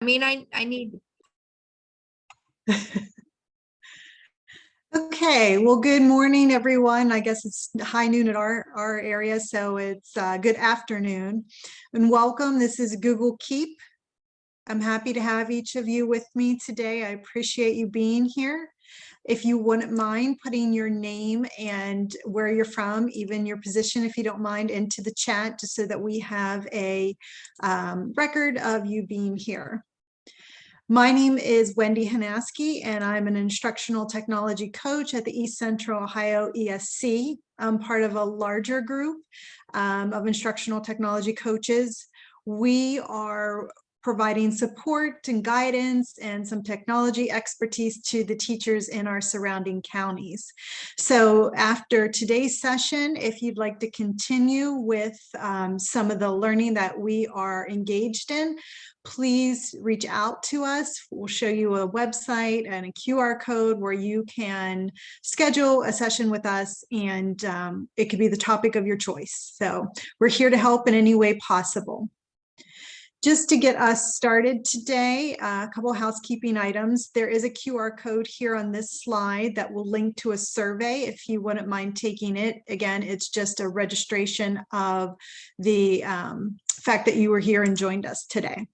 mean, I need. Okay, well, good morning, everyone. I guess it's high noon at our area, so it's good afternoon. And welcome. This is Google Keep. I'm happy to have each of you with me today. I appreciate you being here. If you wouldn't mind putting your name and where you're from, even your position, if you don't mind, into the chat, just so that we have a record of you being here. My name is Wendy Hanasky, and I'm an instructional technology coach at the East Central Ohio ESC. I'm part of a larger group of instructional technology coaches. We are providing support and guidance and some technology expertise to the teachers in our surrounding counties. So after today's session, if you'd like to continue with some of the learning that we are engaged in, please reach out to us. We'll show you a website and a QR code where you can schedule a session with us, and it could be the topic of your choice. So we're here to help in any way possible. Just to get us started today, a couple of housekeeping items. There is a QR code here on this slide that will link to a survey if you wouldn't mind taking it. Again, it's just a registration of the fact that you were here and joined us today.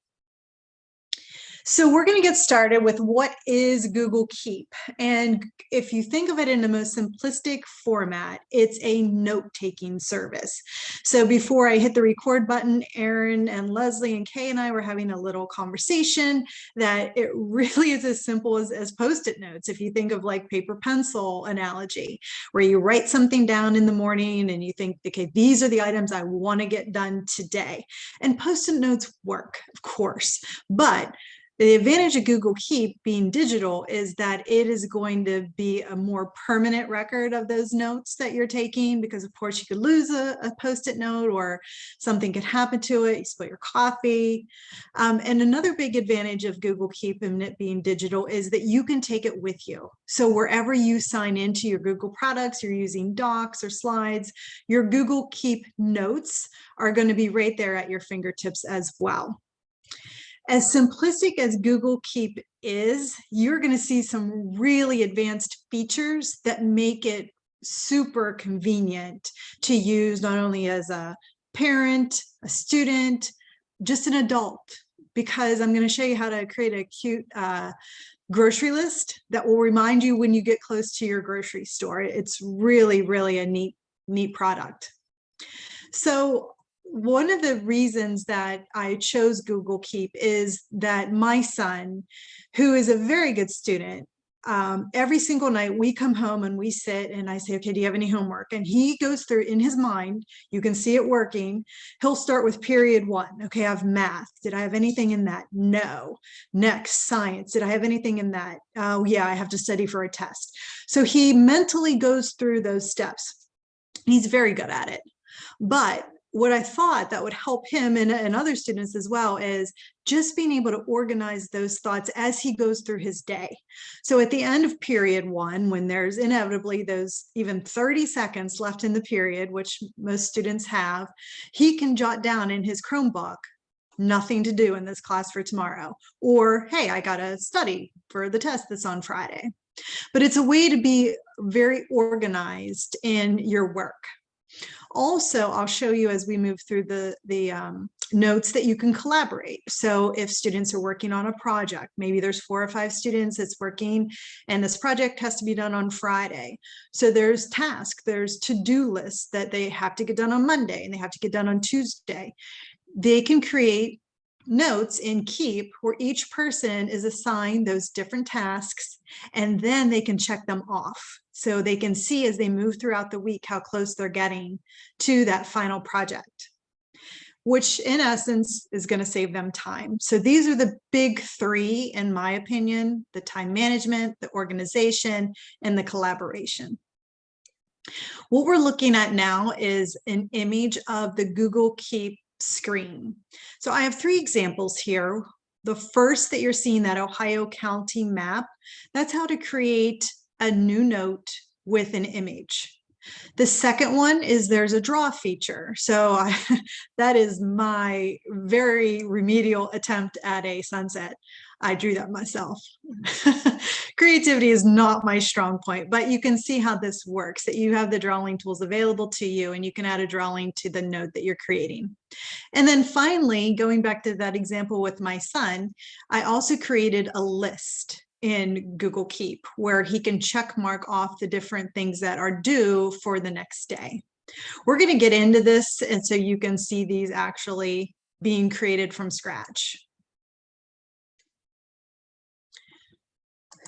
So we're going to get started with what is Google Keep. And if you think of it in the most simplistic format, it's a note-taking service. So before I hit the record button, Erin and Leslie and Kay and I were having a little conversation that it really is as simple as Post-it notes. If you think of like paper pencil analogy, where you write something down in the morning and you think, okay, these are the items I want to get done today. And Post-it notes work, of course, but the advantage of Google Keep being digital is that it is going to be a more permanent record of those notes that you're taking, because of course you could lose a Post-it note or something could happen to it, you spill your coffee. And another big advantage of Google Keep and it being digital is that you can take it with you. So wherever you sign into your Google products, you're using Docs or Slides, your Google Keep notes are going to be right there at your fingertips as well. As simplistic as Google Keep is, you're going to see some really advanced features that make it super convenient to use, not only as a parent, a student, just an adult, because I'm going to show you how to create a cute grocery list that will remind you when you get close to your grocery store. It's really, really a neat product. So one of the reasons that I chose Google Keep is that my son, who is a very good student, every single night we come home and we sit and I say, okay, do you have any homework? And he goes through in his mind, you can see it working. He'll start with period 1. Okay, I have math. Did I have anything in that? No. Next, science. Did I have anything in that? Oh yeah, I have to study for a test. So he mentally goes through those steps. He's very good at it. But what I thought that would help him and other students as well is just being able to organize those thoughts as he goes through his day. So at the end of period 1, when there's inevitably those even 30 seconds left in the period, which most students have, he can jot down in his Chromebook, nothing to do in this class for tomorrow, or hey, I gotta study for the test that's on Friday. But it's a way to be very organized in your work. Also, I'll show you as we move through the notes that you can collaborate. So if students are working on a project, maybe there's 4 or 5 students that's working and this project has to be done on Friday. So there's tasks, there's to-do lists that they have to get done on Monday and they have to get done on Tuesday. They can create notes in Keep where each person is assigned those different tasks, and then they can check them off. So they can see as they move throughout the week how close they're getting to that final project, which in essence is going to save them time. So these are the big 3, in my opinion: the time management, the organization, and the collaboration. What we're looking at now is an image of the Google Keep screen. So I have 3 examples here. The first that you're seeing, that Ohio County map, that's how to create a new note with an image. The second one is there's a draw feature. So that is my very remedial attempt at a sunset. I drew that myself. Creativity is not my strong point, but you can see how this works, that you have the drawing tools available to you and you can add a drawing to the note that you're creating. And then finally, going back to that example with my son, I also created a list in Google Keep where he can check mark off the different things that are due for the next day. We're going to get into this, and so you can see these actually being created from scratch.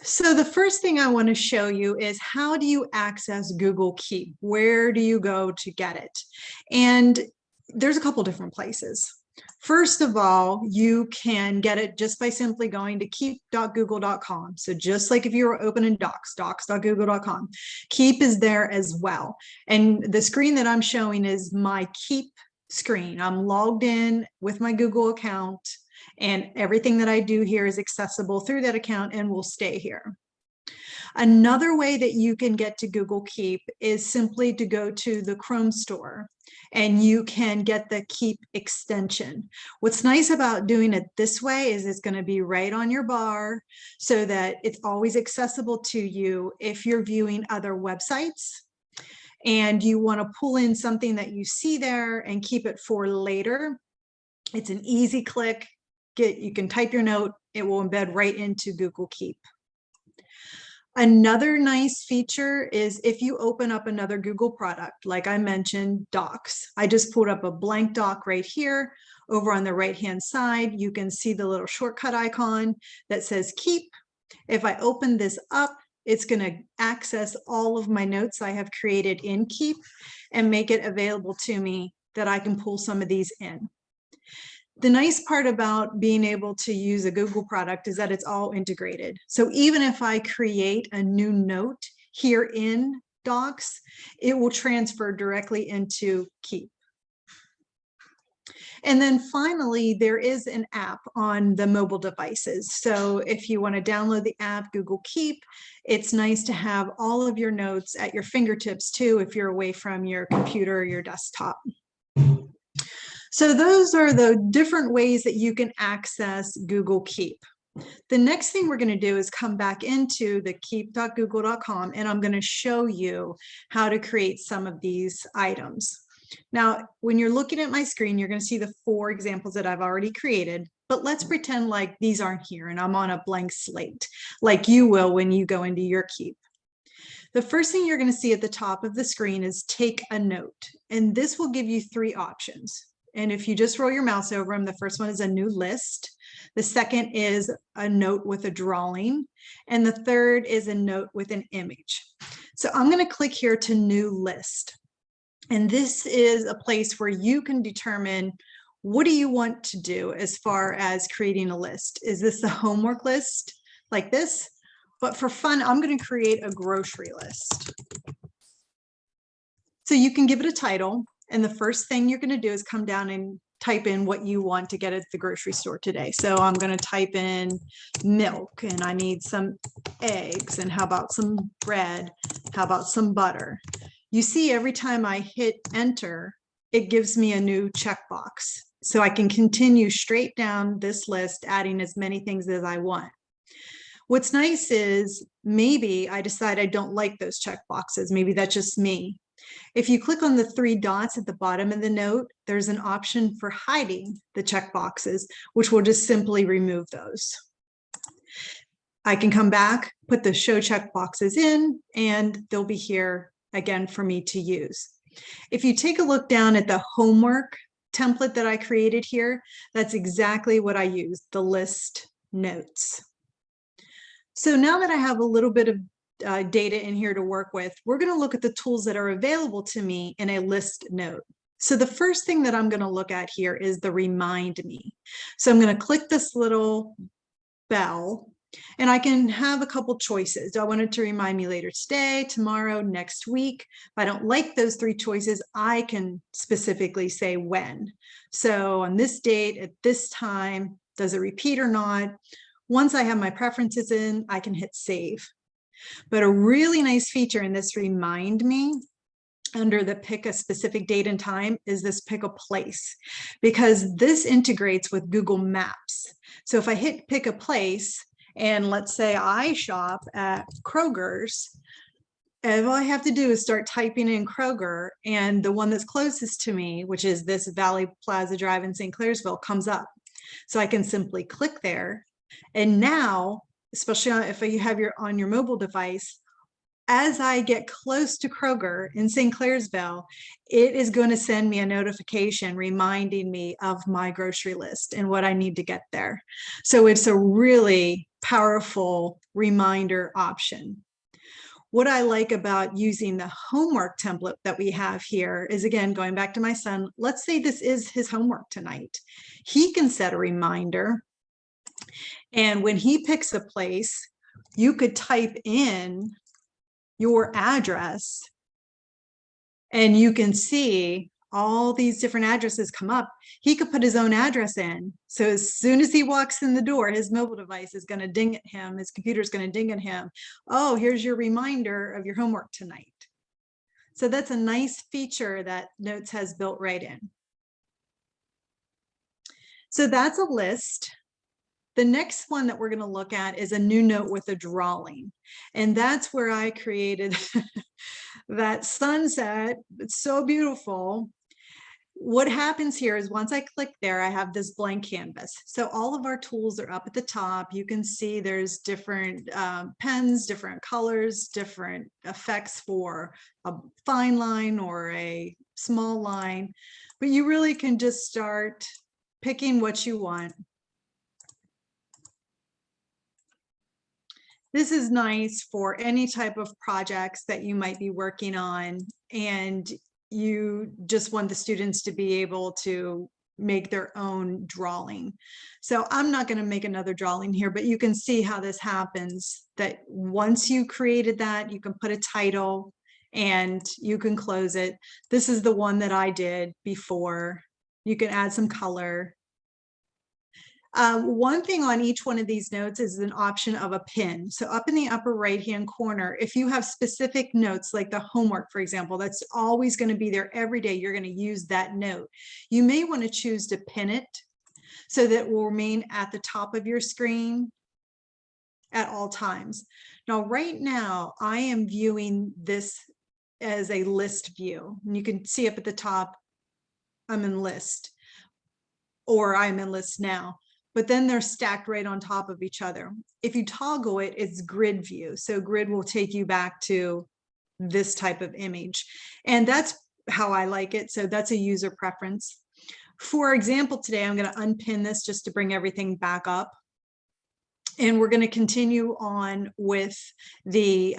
So the first thing I want to show you is how do you access Google Keep? Where do you go to get it? And there's a couple different places. First of all, you can get it just by simply going to keep.google.com. So just like if you were opening Docs, docs.google.com, Keep is there as well. And the screen that I'm showing is my Keep screen. I'm logged in with my Google account, and everything that I do here is accessible through that account and will stay here. Another way that you can get to Google Keep is simply to go to the Chrome store and you can get the Keep extension. What's nice about doing it this way is it's going to be right on your bar so that it's always accessible to you if you're viewing other websites and you want to pull in something that you see there and keep it for later. It's an easy click. You can type your note, it will embed right into Google Keep. Another nice feature is if you open up another Google product, like I mentioned, Docs. I just pulled up a blank doc right here. Over on the right-hand side, you can see the little shortcut icon that says Keep. If I open this up, it's going to access all of my notes I have created in Keep and make it available to me that I can pull some of these in. The nice part about being able to use a Google product is that it's all integrated. So even if I create a new note here in Docs, it will transfer directly into Keep. And then finally, there is an app on the mobile devices. So if you want to download the app, Google Keep, it's nice to have all of your notes at your fingertips too if you're away from your computer or your desktop. So those are the different ways that you can access Google Keep. The next thing we're going to do is come back into the keep.google.com and I'm going to show you how to create some of these items. Now, when you're looking at my screen, you're going to see the 4 examples that I've already created, but let's pretend like these aren't here and I'm on a blank slate, like you will when you go into your Keep. The first thing you're going to see at the top of the screen is take a note, and this will give you 3 options. And if you just roll your mouse over them, the first one is a new list. The second is a note with a drawing. And the third is a note with an image. So I'm going to click here to new list. And this is a place where you can determine what do you want to do as far as creating a list. Is this a homework list like this? But for fun, I'm going to create a grocery list. So you can give it a title. And the first thing you're going to do is come down and type in what you want to get at the grocery store today. So I'm going to type in milk, and I need some eggs, and how about some bread? How about some butter? You see, every time I hit enter, it gives me a new checkbox. So I can continue straight down this list, adding as many things as I want. What's nice is maybe I decide I don't like those checkboxes. Maybe that's just me. If you click on the 3 dots at the bottom of the note, there's an option for hiding the checkboxes, which will just simply remove those. I can come back, put the show checkboxes in, and they'll be here again for me to use. If you take a look down at the homework template that I created here, that's exactly what I used, the list notes. So now that I have a little bit of data in here to work with, we're going to look at the tools that are available to me in a list note. So the first thing that I'm going to look at here is the remind me. So I'm going to click this little bell and I can have a couple choices. Do I want it to remind me later today, tomorrow, next week? If I don't like those 3 choices, I can specifically say when. So on this date, at this time, does it repeat or not? Once I have my preferences in, I can hit save. But a really nice feature in this remind me under the pick a specific date and time is this pick a place, because this integrates with Google Maps. So if I hit pick a place, and let's say I shop at Kroger's, and all I have to do is start typing in Kroger, and the one that's closest to me, which is this Valley Plaza Drive in St. Clairsville, comes up. So I can simply click there. And now, especially if you have on your mobile device, as I get close to Kroger in St. Clairsville, it is going to send me a notification reminding me of my grocery list and what I need to get there. So it's a really powerful reminder option. What I like about using the homework template that we have here is, again, going back to my son, let's say this is his homework tonight. He can set a reminder. And when he picks a place, you could type in your address and you can see all these different addresses come up. He could put his own address in. So as soon as he walks in the door, his mobile device is going to ding at him. His computer is going to ding at him. Oh, here's your reminder of your homework tonight. So that's a nice feature that Notes has built right in. So that's a list. The next one that we're going to look at is a new note with a drawing. And that's where I created that sunset. It's so beautiful. What happens here is once I click there, I have this blank canvas. So all of our tools are up at the top. You can see there's different pens, different colors, different effects for a fine line or a small line. But you really can just start picking what you want. This is nice for any type of projects that you might be working on, and you just want the students to be able to make their own drawing. So I'm not going to make another drawing here, but you can see how this happens, that once you created that, you can put a title and you can close it. This is the one that I did before. You can add some color. One thing on each one of these notes is an option of a pin. So up in the upper right-hand corner, if you have specific notes, like the homework, for example, that's always going to be there every day, you're going to use that note. You may want to choose to pin it so that it will remain at the top of your screen at all times. Now, right now, I am viewing this as a list view. And you can see up at the top, I'm in list, or I'm in list now. But then they're stacked right on top of each other. If you toggle it, it's grid view. So grid will take you back to this type of image. And that's how I like it. So that's a user preference. For example, today I'm going to unpin this just to bring everything back up. And we're going to continue on with the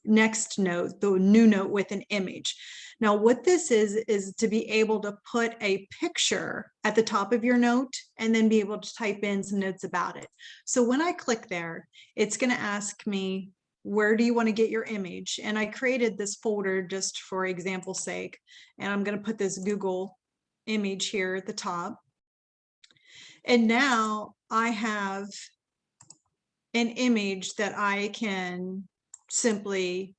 next note, the new note with an image. Now, what this is to be able to put a picture at the top of your note and then be able to type in some notes about it. So when I click there, it's going to ask me, where do you want to get your image? And I created this folder just for example's sake. And I'm going to put this Google image here at the top. And now I have an image that I can simply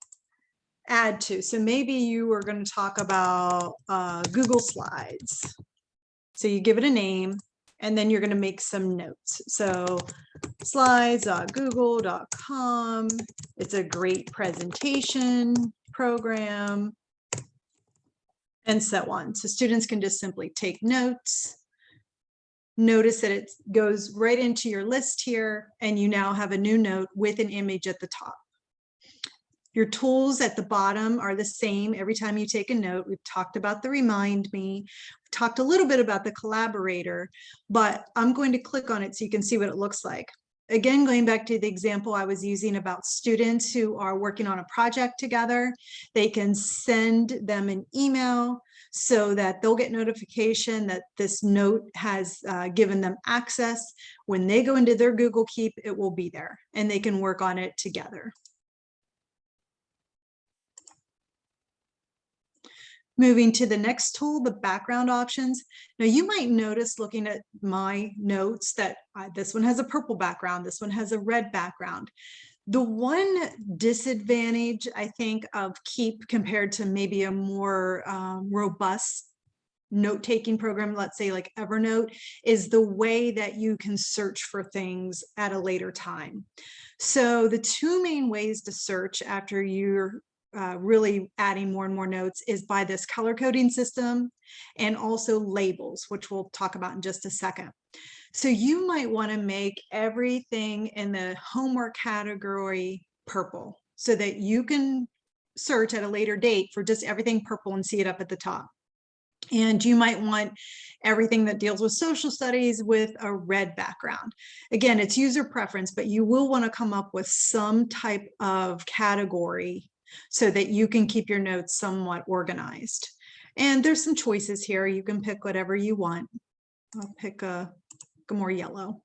add to. So maybe you are going to talk about Google Slides. So you give it a name and then you're going to make some notes. So slides.google.com. It's a great presentation program and so on. So students can just simply take notes. Notice that it goes right into your list here, and you now have a new note with an image at the top. Your tools at the bottom are the same every time you take a note. We've talked about the Remind Me. We've talked a little bit about the Collaborator, but I'm going to click on it so you can see what it looks like. Again, going back to the example I was using about students who are working on a project together, they can send them an email so that they'll get notification that this note has given them access. When they go into their Google Keep, it will be there and they can work on it together. Moving to the next tool, the background options. Now you might notice looking at my notes that this one has a purple background, this one has a red background. The one disadvantage, I think, of Keep compared to maybe a more robust note-taking program, let's say like Evernote, is the way that you can search for things at a later time. So the two main ways to search after you're really adding more and more notes is by this color coding system and also labels, which we'll talk about in just a second. So you might want to make everything in the homework category purple so that you can search at a later date for just everything purple and see it up at the top. And you might want everything that deals with social studies with a red background. Again, it's user preference, but you will want to come up with some type of category so that you can keep your notes somewhat organized. And there's some choices here. You can pick whatever you want. I'll pick a more yellow.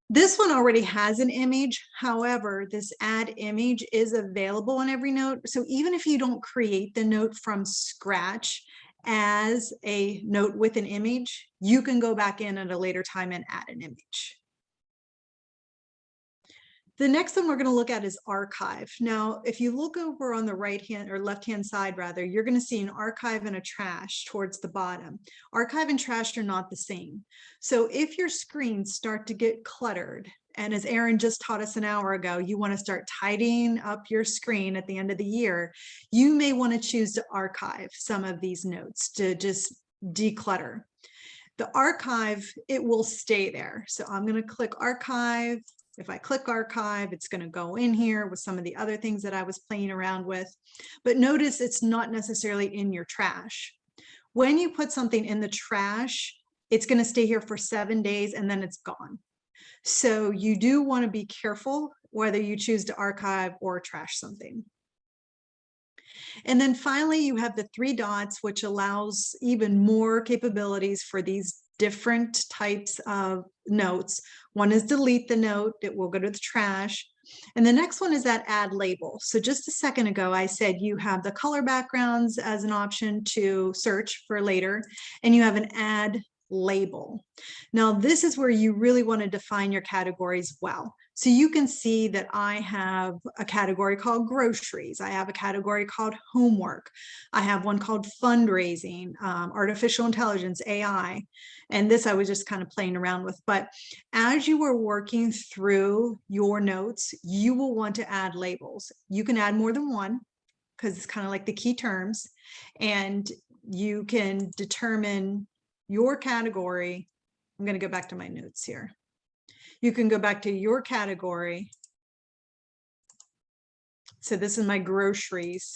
This one already has an image. However, this add image is available on every note. So even if you don't create the note from scratch as a note with an image, you can go back in at a later time and add an image. The next one we're going to look at is archive. Now, if you look over on the right hand or left hand side, rather, you're going to see an archive and a trash towards the bottom. Archive and trash are not the same. So if your screens start to get cluttered, and as Erin just taught us an hour ago, you want to start tidying up your screen at the end of the year, you may want to choose to archive some of these notes to just declutter. The archive, it will stay there. So I'm going to click archive. If I click archive, it's going to go in here with some of the other things that I was playing around with. But notice it's not necessarily in your trash. When you put something in the trash, it's going to stay here for 7 days and then it's gone. So you do want to be careful whether you choose to archive or trash something. And then finally, you have the 3 dots, which allows even more capabilities for these different types of notes. One is delete the note, it will go to the trash. And the next one is that add label. So just a second ago, I said you have the color backgrounds as an option to search for later, and you have an add label. Now, this is where you really want to define your categories well. So you can see that I have a category called groceries. I have a category called homework. I have one called fundraising, artificial intelligence, AI. And this I was just kind of playing around with. But as you are working through your notes, you will want to add labels. You can add more than one because it's kind of like the key terms. And you can determine your category. I'm going to go back to my notes here. You can go back to your category. So this is my groceries,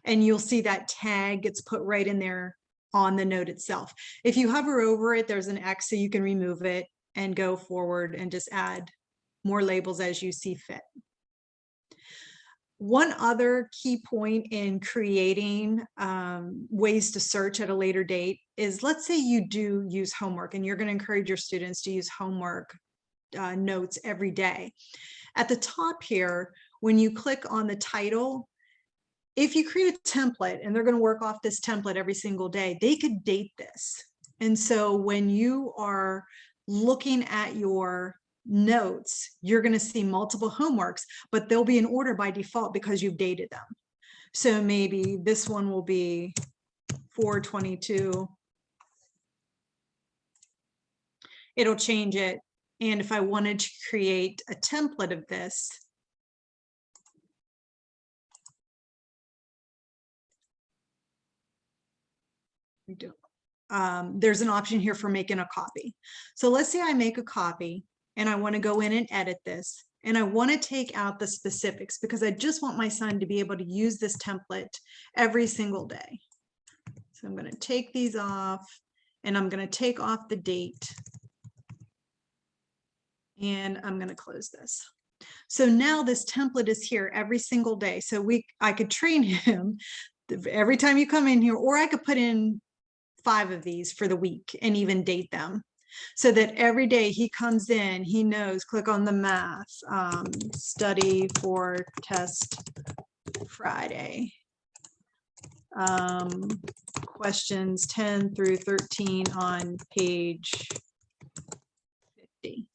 and you'll see that tag gets put right in there on the note itself. If you hover over it, there's an X, so you can remove it and go forward and just add more labels as you see fit. One other key point in creating ways to search at a later date is, let's say you do use homework and you're going to encourage your students to use homework notes every day. At the top here, when you click on the title, if you create a template and they're going to work off this template every single day, they could date this. And so when you are looking at your notes, you're going to see multiple homeworks, but they'll be in order by default because you've dated them. So maybe this one will be 4/22. It'll change it. And if I wanted to create a template of this, there's an option here for making a copy. So let's say I make a copy and I want to go in and edit this, and I want to take out the specifics because I just want my son to be able to use this template every single day. So I'm going to take these off, and I'm going to take off the date, and I'm going to close this. So now this template is here every single day. So I could train him every time you come in here, or I could put in 5 of these for the week and even date them so that every day he comes in, he knows, click on the math, study for test Friday, questions 10 through 13 on page 50.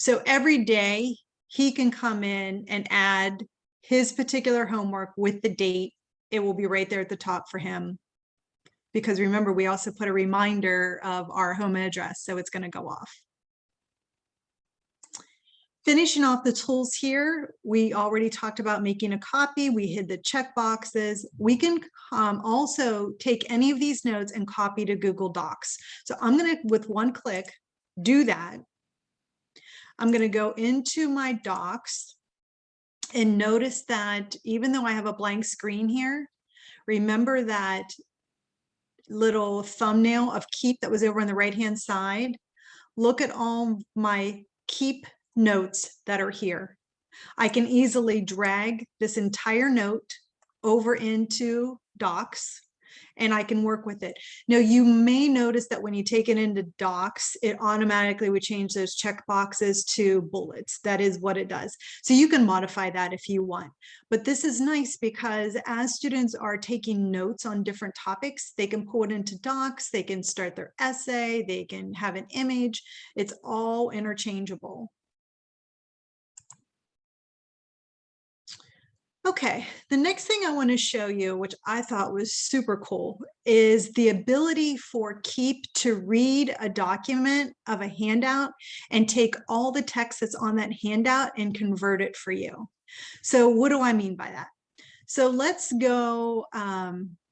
So every day he can come in and add his particular homework with the date. It will be right there at the top for him. Because remember, we also put a reminder of our home address, so it's going to go off. Finishing off the tools here, we already talked about making a copy. We hid the check boxes. We can also take any of these notes and copy to Google Docs. So I'm going to, with one click, do that. I'm going to go into my docs and notice that even though I have a blank screen here, remember that little thumbnail of keep that was over on the right hand side. Look at all my keep notes that are here. I can easily drag this entire note over into Docs and I can work with it. Now, you may notice that when you take it into Docs, it automatically would change those check boxes to bullets. That is what it does. So you can modify that if you want. But this is nice because as students are taking notes on different topics, they can pull it into Docs, they can start their essay, they can have an image. It's all interchangeable. Okay, the next thing I want to show you, which I thought was super cool, is the ability for Keep to read a document of a handout and take all the text that's on that handout and convert it for you. So what do I mean by that? So let's go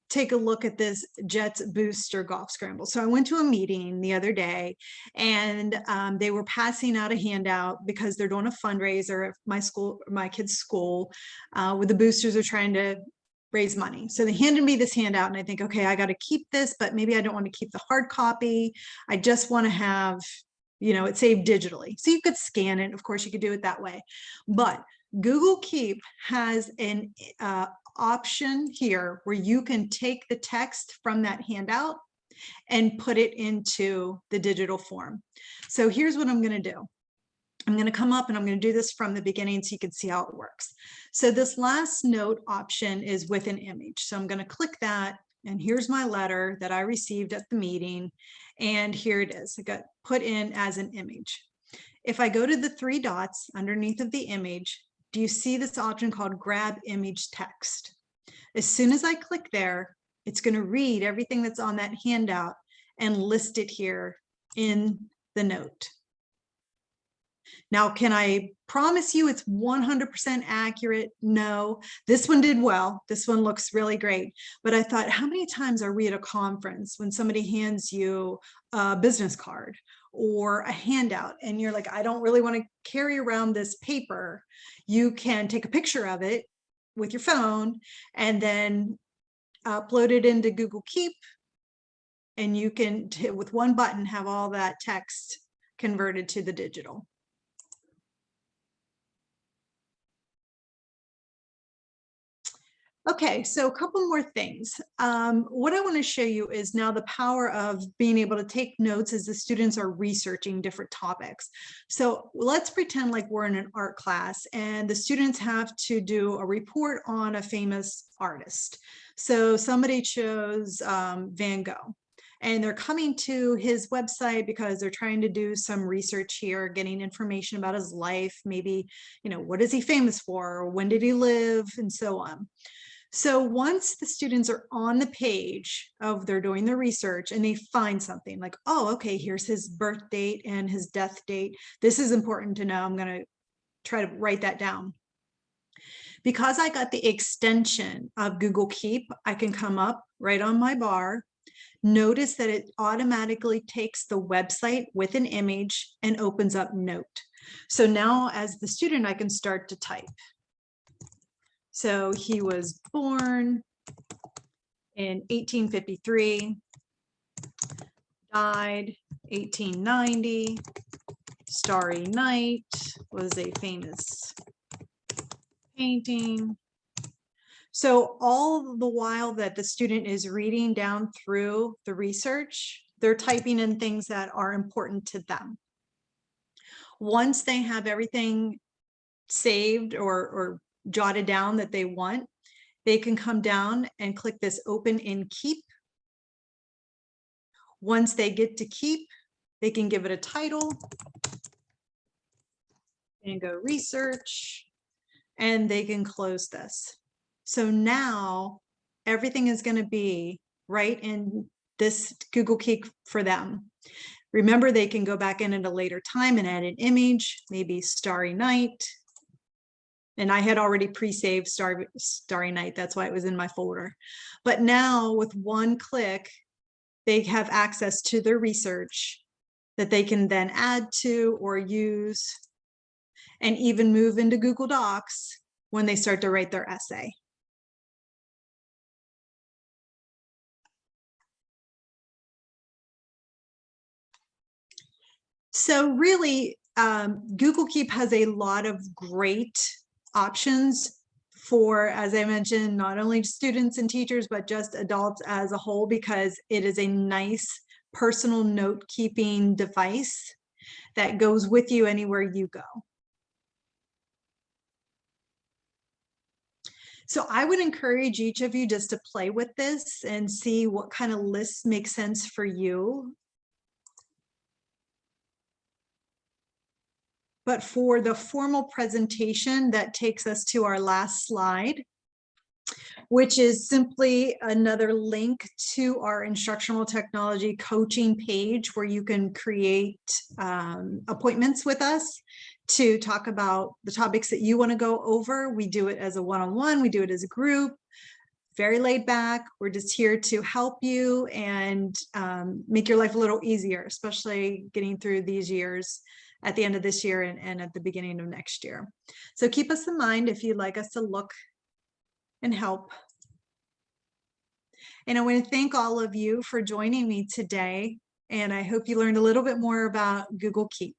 take a look at this Jets Booster Golf Scramble. So I went to a meeting the other day and they were passing out a handout because they're doing a fundraiser at my kid's school, where the boosters are trying to raise money. So they handed me this handout and I think, okay, I got to keep this, but maybe I don't want to keep the hard copy. I just want to have, you know, it saved digitally. So you could scan it. Of course, you could do it that way. But Google Keep has an option here where you can take the text from that handout and put it into the digital form. So here's what I'm going to do. I'm going to come up and I'm going to do this from the beginning so you can see how it works. So this last note option is with an image. So I'm going to click that. And here's my letter that I received at the meeting. And here it is. It got put in as an image. If I go to the three dots underneath of the image, do you see this option called Grab Image Text? As soon as I click there, it's going to read everything that's on that handout and list it here in the note. Now, can I promise you it's 100% accurate? No. This one did well. This one looks really great. But I thought, how many times are we at a conference when somebody hands you a business card or a handout and you're like, I don't really want to carry around this paper? You can take a picture of it with your phone and then upload it into Google Keep, and you can, with one button, have all that text converted to the digital. Okay, so a couple more things. What I want to show you is now the power of being able to take notes as the students are researching different topics. So let's pretend like we're in an art class and the students have to do a report on a famous artist. So somebody chose Van Gogh. And they're coming to his website because they're trying to do some research here, getting information about his life, maybe, you know, what is he famous for? When did he live? And so on. So once the students are on the page of they're doing the research and they find something like, oh, okay, here's his birth date and his death date. This is important to know. I'm going to try to write that down. Because I got the extension of Google Keep, I can come up right on my bar. Notice that it automatically takes the website with an image and opens up Note. So now as the student, I can start to type. So he was born in 1853, died 1890, Starry Night was a famous painting. So all the while that the student is reading down through the research, they're typing in things that are important to them. Once they have everything saved or jotted down that they want, they can come down and click this Open in Keep. Once they get to Keep, they can give it a title. and go research, and they can close this. So now everything is going to be right in this Google Keep for them. Remember, they can go back in at a later time and add an image, maybe Starry Night. And I had already pre-saved Starry Night. That's why it was in my folder. But now with one click, they have access to their research that they can then add to or use and even move into Google Docs when they start to write their essay. So really, Google Keep has a lot of great options for, as I mentioned, not only students and teachers, but just adults as a whole, because it is a nice personal note-keeping device that goes with you anywhere you go. So I would encourage each of you just to play with this and see what kind of lists make sense for you. But for the formal presentation, that takes us to our last slide, which is simply another link to our instructional technology coaching page where you can create appointments with us to talk about the topics that you want to go over. We do it as a one-on-one, we do it as a group, very laid back. We're just here to help you and make your life a little easier, especially getting through these years at the end of this year and at the beginning of next year. So keep us in mind if you'd like us to look and help. And I want to thank all of you for joining me today. And I hope you learned a little bit more about Google Keep.